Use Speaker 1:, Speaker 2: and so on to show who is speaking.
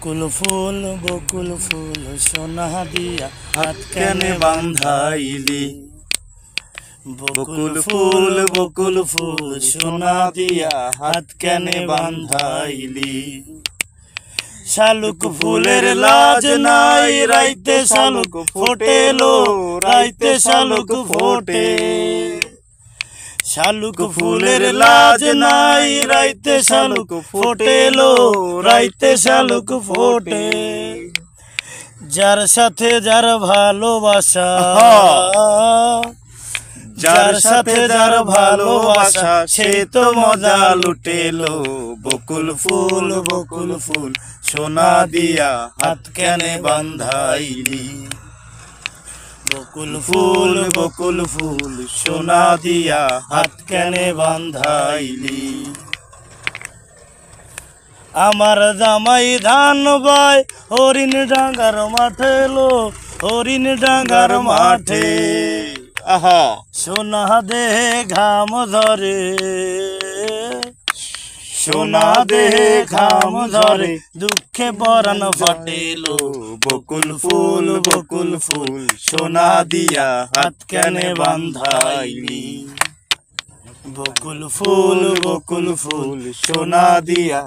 Speaker 1: বকুল ফুল সোনা দিয়া হাত কেনে বান্ধাইলি। বকুল ফুল সোনা দিয়া হাত কেনে বান্ধাইলি। শালুক ফুলের লাজ নাই রাইতে শালুক ফোটেলো, রাইতে শালুক ফোটে। শালুক ফুলের লাজ নাই রাইতে শালুক ফোটেলো, রাইতে শালুক ফোটে। যার সাথে যার ভালোবাসা, যার সাথে যার ভালোবাসা সে তো মজা লুটেলো। বকুল ফুল সোনা দিয়া হাত কেনে বান্ধাইলি। বকুল ফুল সোনা দিয়া হাত কেনে বান্ধাইলি। আমার জামাই ধান বাই হরিণ ডাঙ্গার মাঠে লো, হরিণ ডাঙ্গার মাঠে। আহা সোনা দেহে ঘাম ধরে, সোনা দেহে ঘাম ধরে, দুঃখে পরাণ ফাটেলো। বকুল ফুল সোনা দিয়া হাত কেনে বান্ধাইলি। বকুল ফুল সোনা দিয়া